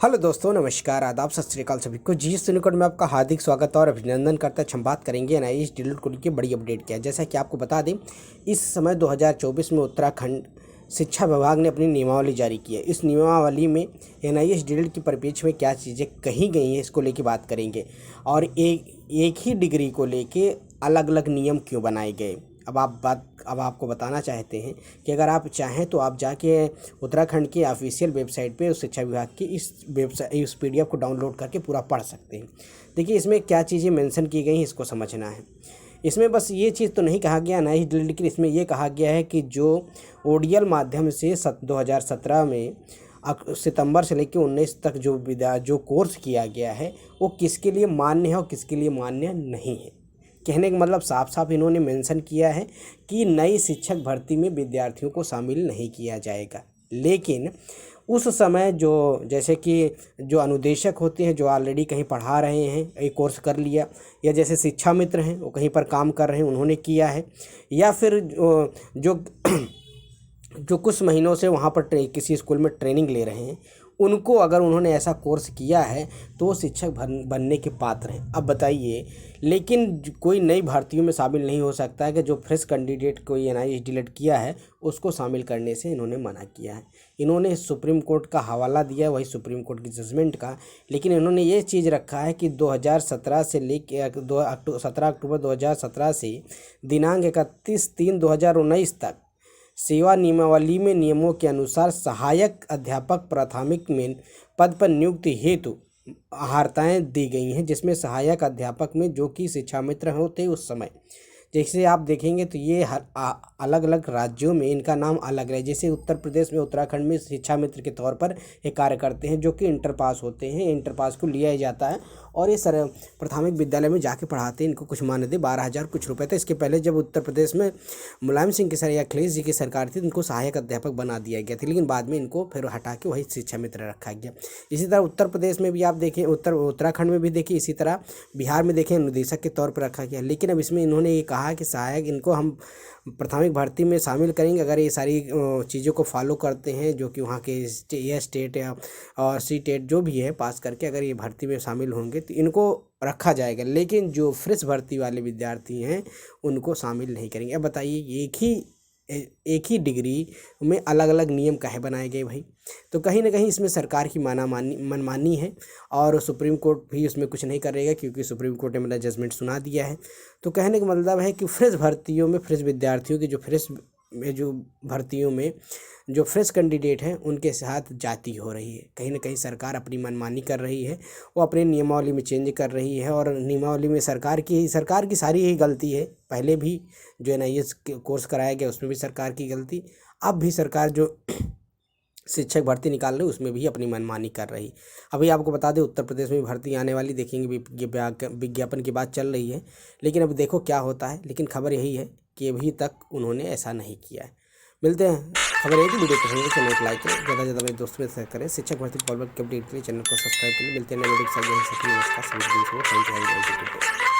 Hello दोस्तों, नमस्कार, आदाब, सत श्री अकाल सभी को। जी सुनिकोड में आपका हार्दिक स्वागत और अभिनंदन करता हम बात करेंगे एनआईएस डिलीट कोड की बड़ी अपडेट क्या है। जैसा कि आपको बता दें, इस समय 2024 में उत्तराखंड शिक्षा विभाग ने अपनी नियमावली जारी की है। इस नियमावली में एनआईएस डिलीट के परिप्रेक्ष्य में क्या चीज़ें कही गई हैं, इसको लेके बात करेंगे। और एक ही डिग्री को लेके अलग अलग नियम क्यों बनाए गए। अब आपको बताना चाहते हैं कि अगर आप चाहें तो आप जाके उत्तराखंड की ऑफिशियल वेबसाइट पे उस शिक्षा विभाग की इस पीडीएफ को डाउनलोड करके पूरा पढ़ सकते हैं। देखिए, इसमें क्या चीज़ें मेंशन की गई हैं, इसको समझना है। इसमें बस ये चीज़ तो नहीं कहा गया ना, लेकिन इसमें ये कहा गया है कि जो ओडीएल माध्यम से 2017 में सितंबर से लेकर 19 तक जो कोर्स किया गया है वो किसके लिए मान्य है और किसके लिए मान्य नहीं है। कहने का मतलब साफ साफ इन्होंने मेंशन किया है कि नई शिक्षक भर्ती में विद्यार्थियों को शामिल नहीं किया जाएगा। लेकिन उस समय जैसे कि जो अनुदेशक होते हैं, जो ऑलरेडी कहीं पढ़ा रहे हैं, एक कोर्स कर लिया, या जैसे शिक्षा मित्र हैं वो कहीं पर काम कर रहे हैं, उन्होंने किया है, या फिर जो कुछ महीनों से वहाँ पर किसी स्कूल में ट्रेनिंग ले रहे हैं, उनको अगर उन्होंने ऐसा कोर्स किया है तो वो शिक्षक बनने के पात्र हैं। अब बताइए, लेकिन कोई नई भर्तियों में शामिल नहीं हो सकता है कि जो फ्रेश कैंडिडेट कोई एनआईएस डिलीट किया है उसको शामिल करने से इन्होंने मना किया है। इन्होंने सुप्रीम कोर्ट का हवाला दिया, वही सुप्रीम कोर्ट की जजमेंट का, लेकिन इन्होंने ये चीज़ रखा है कि 2017 से लेकर 17 अक्टूबर 2017 से दिनांक 31/3/2019 तक सेवा नियमावली में नियमों के अनुसार सहायक अध्यापक प्राथमिक में पद पर नियुक्ति हेतु अर्हताएँ दी गई हैं, जिसमें सहायक अध्यापक में जो कि शिक्षा मित्र होते उस समय, जैसे आप देखेंगे तो ये अलग अलग राज्यों में इनका नाम अलग है। जैसे उत्तर प्रदेश में उत्तराखंड में शिक्षा मित्र के तौर पर ये कार्य करते हैं, जो कि इंटर पास होते हैं। इंटर पास को लिया जाता है और ये प्राथमिक विद्यालय में जाके पढ़ाते हैं। इनको कुछ मानदेय 12,000 कुछ रुपये थे। इसके पहले जब उत्तर प्रदेश में मुलायम सिंह की या अखिलेश जी की सरकार थी तो इनको सहायक अध्यापक बना दिया गया था, लेकिन बाद में इनको फिर हटा के वही शिक्षा मित्र रखा गया। इसी तरह उत्तर प्रदेश में भी आप देखें, उत्तराखंड में भी देखिए, इसी तरह बिहार में देखें निदेशक के तौर पर रखा गया। लेकिन अब इसमें इन्होंने ये कहा कि सहायक इनको हम प्राथमिक भर्ती में शामिल करेंगे अगर ये सारी चीज़ों को फॉलो करते हैं, जो कि वहाँ के स्टेट या और सी टेट जो भी है पास करके अगर ये भर्ती में शामिल होंगे तो इनको रखा जाएगा। लेकिन जो फ्रेश भर्ती वाले विद्यार्थी हैं उनको शामिल नहीं करेंगे। अब बताइए, एक ही डिग्री में अलग अलग नियम काहे बनाए गए भाई। तो कहीं ना कहीं इसमें सरकार की मनमानी है और सुप्रीम कोर्ट भी उसमें कुछ नहीं करेगा, क्योंकि सुप्रीम कोर्ट ने मतलब जजमेंट सुना दिया है। तो कहने का मतलब है कि फ्रेश भर्तियों में फ्रेश विद्यार्थियों की जो भर्तियों में जो फ्रेश कैंडिडेट हैं उनके साथ जाति हो रही है। कहीं ना कहीं सरकार अपनी मनमानी कर रही है, वो अपने नियमावली में चेंज कर रही है, और नियमावली में सरकार की सारी ही गलती है। पहले भी जो एनआईएस कोर्स कराया गया उसमें भी सरकार की गलती, अब भी सरकार जो शिक्षक भर्ती निकाल रही है उसमें भी अपनी मनमानी कर रही। अभी आपको बता दें, उत्तर प्रदेश में भर्ती आने वाली देखेंगे, विज्ञापन की बात चल रही है, लेकिन अब देखो क्या होता है। लेकिन खबर यही है कि अभी तक उन्होंने ऐसा नहीं किया है। मिलते हैं, खबर है कि वीडियो पसंद है चैनल को लाइक करें, ज़्यादा से ज़्यादा अपने दोस्तों में शेयर करें। शिक्षक भर्ती कॉल बैक अपडेट के लिए चैनल को सब्सक्राइब करें। मिलते हैं नए वीडियो के साथ। नमस्कार सभी को, थैंक यू।